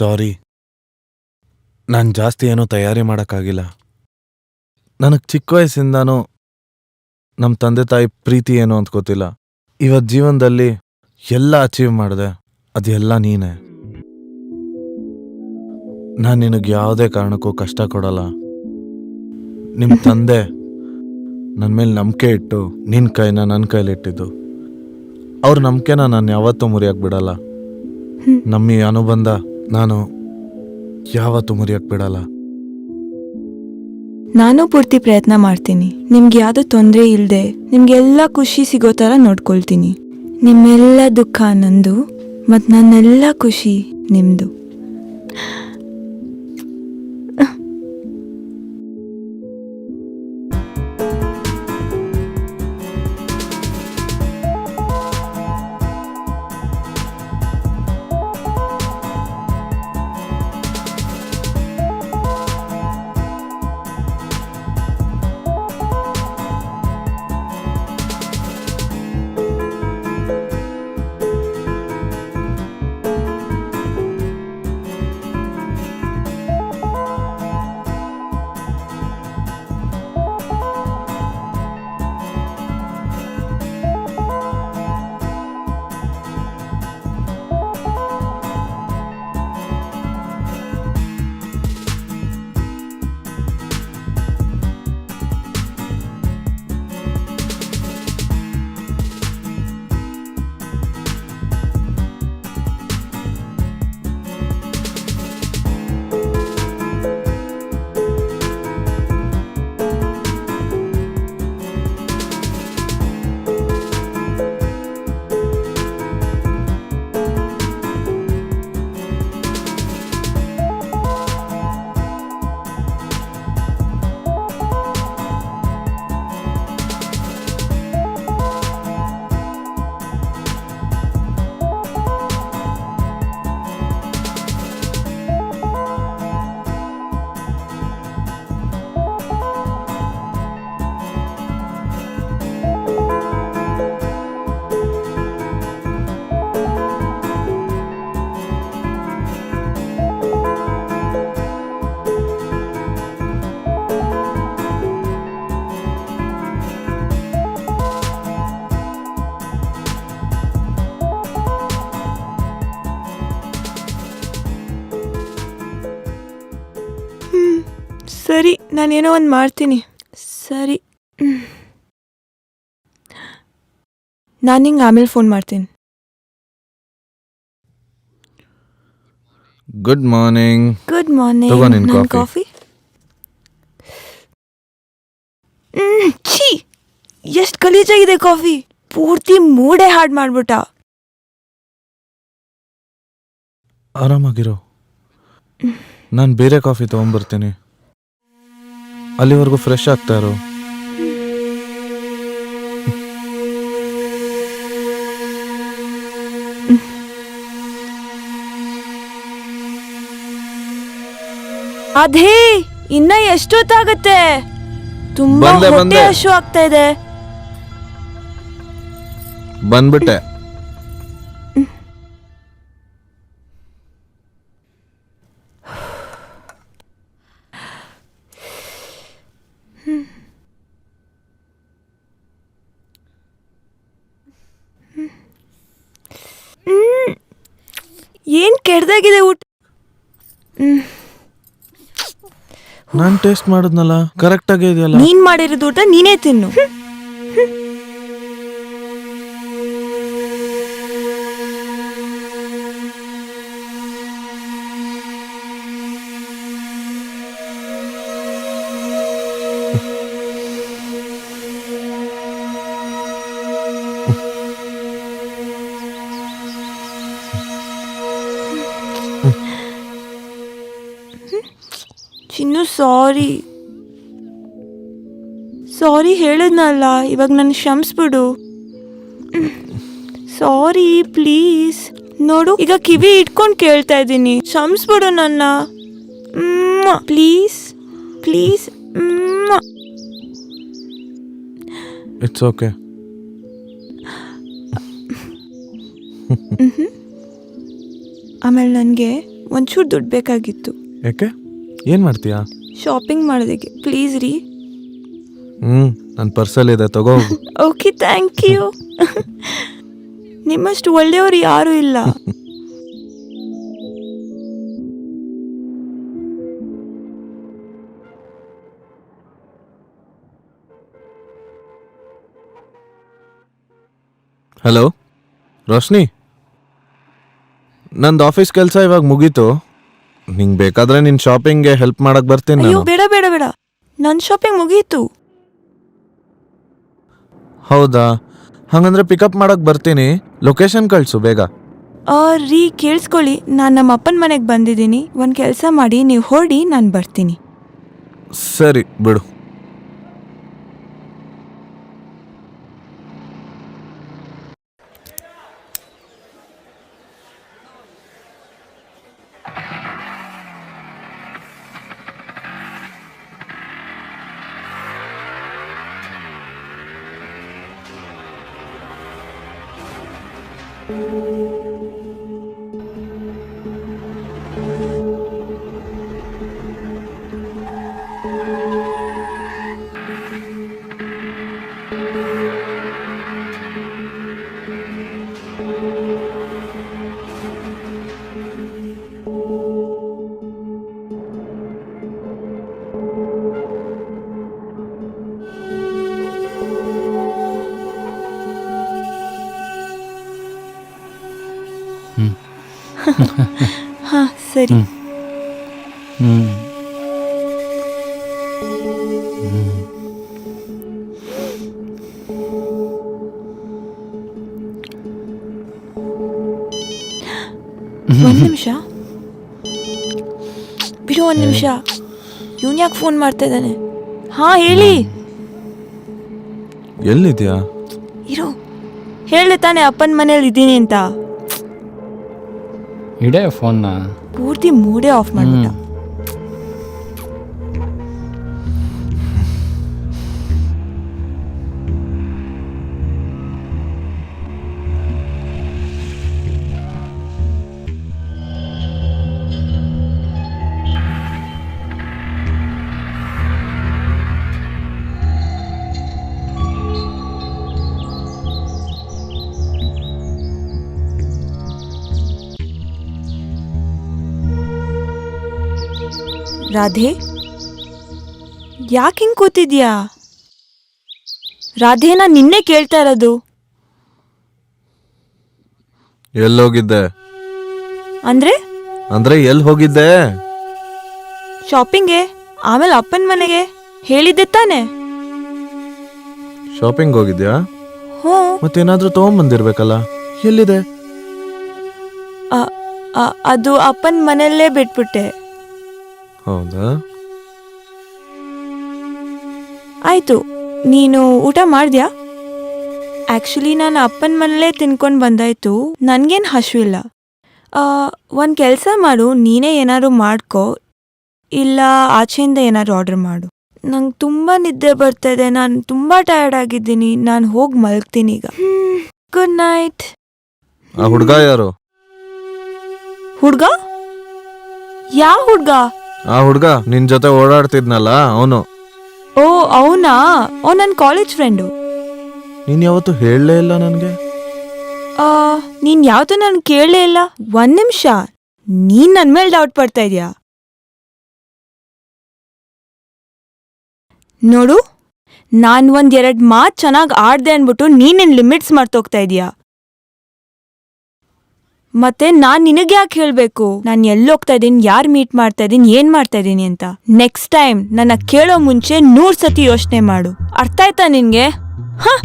ಸಾರಿ, ನಾನು ಜಾಸ್ತಿ ಏನೂ ತಯಾರಿ ಮಾಡೋಕ್ಕಾಗಿಲ್ಲ. ನನಗೆ ಚಿಕ್ಕ ವಯಸ್ಸಿಂದಾನೂ ನಮ್ಮ ತಂದೆ ತಾಯಿ ಪ್ರೀತಿ ಏನು ಅಂತ ಗೊತ್ತಿಲ್ಲ. ಇವತ್ತು ಜೀವನದಲ್ಲಿ ಎಲ್ಲ ಅಚೀವ್ ಮಾಡಿದೆ, ಅದೆಲ್ಲ ನೀನೇ. ನಾನು ನಿನಗೆ ಯಾವುದೇ ಕಾರಣಕ್ಕೂ ಕಷ್ಟ ಕೊಡಲ್ಲ. ನಿಮ್ಮ ತಂದೆ ನನ್ನ ಮೇಲೆ ನಂಬಿಕೆ ಇಟ್ಟು ನಿನ್ನ ಕೈನ ನನ್ನ ಕೈಲಿಟ್ಟಿದ್ದು. ಅವ್ರ ನಂಬಿಕೆನ ನಾನು ಯಾವತ್ತೂ ಮುರಿಯಕ್ಕೆ ಬಿಡಲ್ಲ. ನಮ್ಮ ಈ ಅನುಬಂಧ ನಾನು ಯಾವತ್ತೂ ಮುರಿಯಕ್ಕೆ ಬಿಡಲ್ಲ. ನಾನು ಪೂರ್ತಿ ಪ್ರಯತ್ನ ಮಾಡ್ತೀನಿ. ನಿಮ್ಗೆ ಯಾವುದೋ ತೊಂದರೆ ಇಲ್ಲದೆ ನಿಮ್ಗೆಲ್ಲ ಖುಷಿ ಸಿಗೋ ಥರ ನೋಡ್ಕೊಳ್ತೀನಿ. ನಿಮ್ಮೆಲ್ಲ ದುಃಖ ನಂದು ಮತ್ತು ನನ್ನೆಲ್ಲ ಖುಷಿ ನಿಮ್ಮದು. ಸರಿ, ನಾನೇನೋ ಒಂದು ಮಾಡ್ತೀನಿ. ಸರಿ, ನಾನು ನಿಂಗೆ ಆಮೇಲೆ ಫೋನ್ ಮಾಡ್ತೀನಿ. Good morning. Good morning. ತಗೋ ನಿನ್ ನನ್ನ ಕಾಫಿ. ಛೀ, ಎಷ್ಟು ಗಲೀಜಾಗಿದೆ ಕಾಫಿ. ಪೂರ್ತಿ ಮೂಡೇ ಹಾಡು ಮಾಡ್ಬಿಟ್ಟ. ಆರಾಮಾಗಿರೋ, ನಾನು ಬೇರೆ ಕಾಫಿ ತೊಗೊಂಬರ್ತೀನಿ. ಅಲ್ಲಿವರೆಗೂ ಫ್ರೆಶ್ ಆಗ್ತಾ ಇರೋ. ಅದೇ ಇನ್ನ ಎಷ್ಟೊತ್ತಾಗತ್ತೆ? ತುಂಬಾ ಹೊಟ್ಟೆ ಹಶು ಆಗ್ತಾ ಇದೆ. ಬಂದ್ಬಿಟ್ಟೆ. ಏನ್ ಕೆಡ್ದಾಗಿದೆ ಊಟ. ನಾನು ಟೇಸ್ಟ್ ಮಾಡಿದ್ನಲ್ಲ, ಕರೆಕ್ಟ್ ಆಗೇ ಇದೆಯಲ್ಲ. ನೀನ್ ಮಾಡಿರೋದು ಊಟ ನೀನೇ ತಿನ್ನು. ಚಿನ್ನು, ಸಾರಿ ಹೇಳಿದ್ನಲ್ಲ, ಇವಾಗ ನನ್ನ ಕ್ಷಮಿಸ್ಬಿಡು. Sorry please. ನೋಡು, ಈಗ ಕಿವಿ ಇಟ್ಕೊಂಡು ಕೇಳ್ತಾ ಇದ್ದೀನಿ, ಕ್ಷಮಿಸ್ಬಿಡು ನನ್ನ ಪ್ಲೀಸ್ ಪ್ಲೀಸ್. It's okay. ಆಮೇಲೆ ನನಗೆ ಒಂಚೂರು ದುಡ್ಡು ಬೇಕಾಗಿತ್ತು. ಯಾಕೆ? ಏನು ಮಾಡ್ತೀಯಾ? ಶಾಪಿಂಗ್ ಮಾಡೋದಕ್ಕೆ ಪ್ಲೀಸ್ ರೀ. ನನ್ನ ಪರ್ಸಲ್ಲಿದೆ, ತಗೋ ಹೋಗು. Okay, thank you. ನಿಮ್ಮಷ್ಟು ಒಳ್ಳೆಯವರು ಯಾರೂ ಇಲ್ಲ. ಹಲೋ ರೋಶ್ನಿ, ನಂದು ಆಫೀಸ್ ಕೆಲಸ ಇವಾಗ ಮುಗೀತು. ನಿಂಗೆ ಬೇಕಾದ್ರೆ ನಿನ್ನ ಶಾಪಿಂಗ್ಗೆ ಹೆಲ್ಪ್ ಮಾಡಕ್ಕೆ ಬರ್ತೀನಿ ಅಯ್ಯೋ, ನಾನು. ಬೇಡ ಬೇಡ ಬೇಡ, ನನ್ನ ಶಾಪಿಂಗ್ ಮುಗೀತು. ಹೌದಾ? ಹಾಗಂದ್ರೆ ಪಿಕಪ್ ಮಾಡಕ್ಕೆ ಬರ್ತೀನಿ. ಲೊಕೇಶನ್ ಕಳಿಸು ಬೇಗ. ರೀ ಕೇಳಿಸ್ಕೊಳ್ಳಿ, ನಾನು ನಮ್ಮ ಅಪ್ಪನ ಮನೆಗೆ ಬಂದಿದ್ದೀನಿ. ಒಂದು ಕೆಲಸ ಮಾಡಿ, ನೀವು ಹೊರಡಿ, ನಾನು ಬರ್ತೀನಿ. ಸರಿ ಬಿಡು. ಹಾಂ ಸರಿ. ಒಂದು ನಿಮಿಷ ಬಿಡು, ಒಂದು ನಿಮಿಷ. ಇವನು ಯಾಕೆ ಫೋನ್ ಮಾಡ್ತಾ ಇದ್ದಾನೆ? ಹಾಂ ಹೇಳಿ. ಎಲ್ಲಿದ್ಯಾ? ಇರು, ಹೇಳಿ ತಾನೆ ಅಪ್ಪನ ಮನೇಲಿ ಇದ್ದೀನಿ ಅಂತ. ಇಡೇ ಫೋನ್ನ. ಪೂರ್ತಿ ಮೂಡೇ ಆಫ್ ಮಾಡ್ಬಿಟ್ಟ. ರಾಧೆ, ಯಾಕೆ ಹಿಂಗೆ ಕೂತಿದ್ಯಾ? ರಾಧೆ, ನಾನು ನಿನ್ನೆ ಕೇಳ್ತಾ ಇರೋದು. ಎಲ್ಲೋಗಿದ್ದೆ? ಅಂದ್ರೆ ಎಲ್ಲಿ ಹೋಗಿದ್ದೆ? ಶಾಪಿಂಗ್ಗೆ, ಆಮೇಲೆ ಅಪ್ಪನ ಮನೆಗೆ ಹೇಳಿದ್ದೆ ತಾನೆ. ಶಾಪಿಂಗ್ ಹೋಗಿದ್ಯಾ? ಹ್ಞೂ. ಮತ್ತೇನಾದ್ರೂ ತಗೊಂಬಂದಿರ್ಬೇಕಲ್ಲ, ಎಲ್ಲಿದೆ? ಅದು ಅಪ್ಪನ ಮನೆಯಲ್ಲೇ ಬಿಟ್ಬಿಟ್ಟೆ. ಹೌದಾ? ಆಯಿತು, ನೀನು ಊಟ ಮಾಡಿದ್ಯಾ? ಆ್ಯಕ್ಚುಲಿ ನಾನು ಅಪ್ಪನ ಮನೇಲೇ ತಿನ್ಕೊಂಡು ಬಂದಾಯ್ತು. ನನಗೇನು ಹಸಿವಿಲ್ಲ. ಒಂದು ಕೆಲಸ ಮಾಡು, ನೀನೇ ಏನಾದ್ರು ಮಾಡ್ಕೊ, ಇಲ್ಲ ಆಚೆಯಿಂದ ಏನಾದ್ರು ಆರ್ಡರ್ ಮಾಡು. ನಂಗೆ ತುಂಬ ನಿದ್ದೆ ಬರ್ತಾಯಿದೆ, ನಾನು ತುಂಬ ಟಯರ್ಡ್ ಆಗಿದ್ದೀನಿ. ನಾನು ಹೋಗಿ ಮಲಗ್ತೀನಿ ಈಗ. Good night. ಆ ಹುಡುಗ ಯಾರು? ಹುಡುಗ? ಯಾವ ಹುಡುಗ? ಆ ಹುಡುಗ ನಿನ್ ಜೊತೆ ಓಡಾಡ್ತಿದ್ನಲ್ಲ, ಅವನು. ಓ ಅವನಾ? ನನ್ನ ಕಾಲೇಜ್ ಫ್ರೆಂಡು. ನೀನ್ ಯಾವತ್ತು ಹೇಳಲೇ ಇಲ್ಲ ನನಗೆ. ನೀನು ಯಾವತ್ತೂ ನಾನು ಕೇಳಲೇ ಇಲ್ಲ. ಒಂದು ನಿಮಿಷ, ನೀನು ನನ್ನ ಮೇಲೆ ಡೌಟ್ ಪಡ್ತಾ ಇದೆಯಾ? ನೋಡು, ನಾನು ಒಂದೆರಡು ಮಾತು ಚೆನ್ನಾಗಿ ಆಡ್ದೆ ಅಂದ್ಬಿಟ್ಟು ನೀನೇನು ಲಿಮಿಟ್ಸ್ ಮಾಡ್ತೋಗ್ತಾ ಇದೀಯಾ? ಮತ್ತೆ ನಾನು ನಿನಗೆ ಯಾಕೆ ಹೇಳಬೇಕು ನಾನು ಎಲ್ಲೋಗ್ತಾ ಇದ್ದೀನಿ, ಯಾರು ಮೀಟ್ ಮಾಡ್ತಾ ಇದ್ದೀನಿ, ಏನು ಮಾಡ್ತಾ ಇದ್ದೀನಿ ಅಂತ? ನೆಕ್ಸ್ಟ್ ಟೈಮ್ ನನ್ನ ಕೇಳೋ ಮುಂಚೆ 100 ಸತಿ ಯೋಚನೆ ಮಾಡು. ಅರ್ಥ ಆಯ್ತಾ ನಿನಗೆ? ಹಾಂ.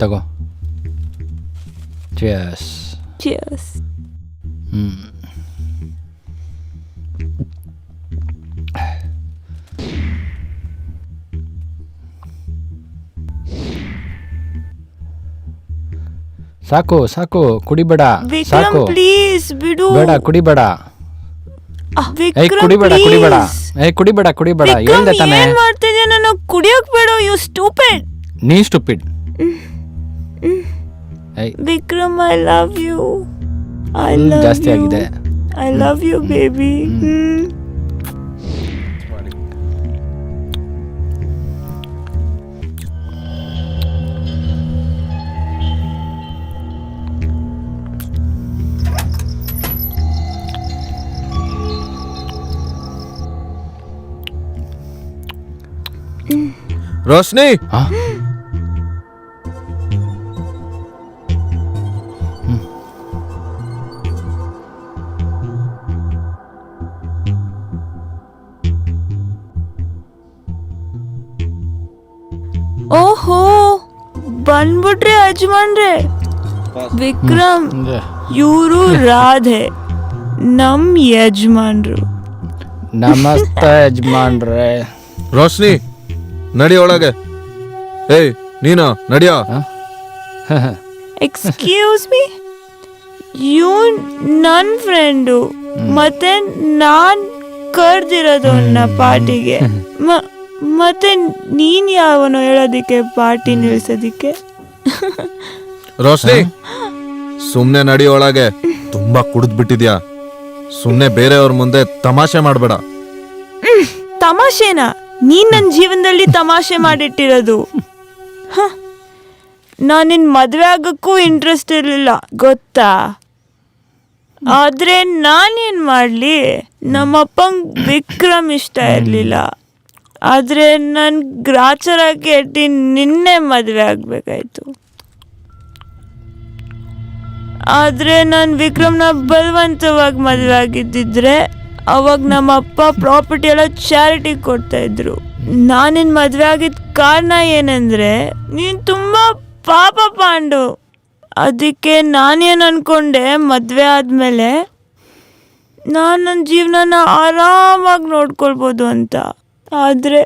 ತಗೋ. ಚಿಯರ್ಸ್. ಚಿಯರ್ಸ್. ಸಾಕು ಸಾಕು, ಕುಡಿಬೇಡ. ವಿಕ್ರಮ್ ಸಾಕು, ಪ್ಲೀಸ್ ಬಿಡು. ಬೇಡ ಕುಡಿಬೇಡ. ವಿಕ್ರಮ್ ಕುಡಿಬೇಡ ಕುಡಿಬೇಡ. please. ಕುಡಿಬೇಡ ಕುಡಿಬೇಡ. ವಿಕ್ರಮ್, ಹೇಳ್ದೆ ತಾನೆ. ಏನ್ ಮಾಡ್ತಿದ್ಯಾ? ನಾನು ಕುಡಿಯೋಕ್ ಬೇಡ. You stupid. ನೀ stupid. Vikram, I love you. I love ಜಾಸ್ತಿ ಆಗಿದೆ. I love you baby. Roshni, ಓಹೋ, ಬಂದ್ಬಿಟ್ರೆ ಯಜಮಾನ್ರೆ. ವಿಕ್ರಮ್, ಇವರು ರಾಧೆ, ನಮ್ ಯಜಮಾನ್ರು. ನಮಸ್ತೆ ಯಜಮಾನ್ರೆ. ರೋಶ್ನಿ ನಡಿ ಒಳಗೆ. ಏಯ್ ನೀನು ನಡಿಯೋ. ಎಕ್ಸ್ಕ್ಯೂಸ್ ಮೀ, ಯು ನನ್ ಫ್ರೆಂಡು, ಮತ್ತೆ ನಾನ್ ಕರ್ದಿರೋದು ಪಾರ್ಟಿಗೆ. ಮತ್ತೆ ನೀನ್ ಯಾವನು ಹೇಳೋದಿಕ್ಕೆ ಪಾರ್ಟಿ ನಿಲ್ಸೋದಿಕ್ಕೆ? ರೋಶ್ನಿ ಸುಮ್ನೆ ನಡಿ ಒಳಗೆ. ತುಂಬಾ ಕುಡಿದ್ ಬಿಟ್ಟಿದ್ಯಾ. ಸುಮ್ನೆ ಬೇರೆಯವ್ರ ಮುಂದೆ ತಮಾಷೆ ಮಾಡ್ಬೇಡ. ತಮಾಷೆನಾ? ನೀನ್ ನನ್ನ ಜೀವನದಲ್ಲಿ ತಮಾಷೆ ಮಾಡಿಟ್ಟಿರೋದು. ನಾನು ನಿನ್ ಮದ್ವೆ ಆಗಕ್ಕೂ ಇಂಟ್ರೆಸ್ಟ್ ಇರಲಿಲ್ಲ, ಗೊತ್ತಾ? ಆದ್ರೆ ನಾನೇನ್ ಮಾಡ್ಲಿ, ನಮ್ಮಪ್ಪಂಗ್ ವಿಕ್ರಮ್ ಇಷ್ಟ ಇರ್ಲಿಲ್ಲ. ಆದ್ರೆ ನನ್ ಗ್ರಾಚಾರಕ್ಕೆ ಎಟ್ಟಿ ನಿನ್ನೆ ಮದ್ವೆ ಆಗ್ಬೇಕಾಯ್ತು. ಆದ್ರೆ ನಾನು ವಿಕ್ರಮ್ನ ಬಲವಂತವಾಗಿ ಮದ್ವೆ ಆಗಿದ್ದಿದ್ರೆ ಅವಾಗ ನಮ್ಮಪ್ಪ ಪ್ರಾಪರ್ಟಿ ಎಲ್ಲ ಚಾರಿಟಿಗೆ ಕೊಡ್ತಾ ಇದ್ರು. ನಾನಿನ್ ಮದ್ವೆ ಆಗಿದ್ದ ಕಾರಣ ಏನಂದ್ರೆ ನೀನ್ ತುಂಬಾ ಪಾಪ ಪಾಂಡು. ಅದಕ್ಕೆ ನಾನೇನು ಅನ್ಕೊಂಡೆ, ಮದ್ವೆ ಆದ್ಮೇಲೆ ನಾನು ನನ್ನ ಜೀವನನ ಆರಾಮಾಗಿ ನೋಡ್ಕೊಳ್ಬೋದು ಅಂತ. ಆದ್ರೆ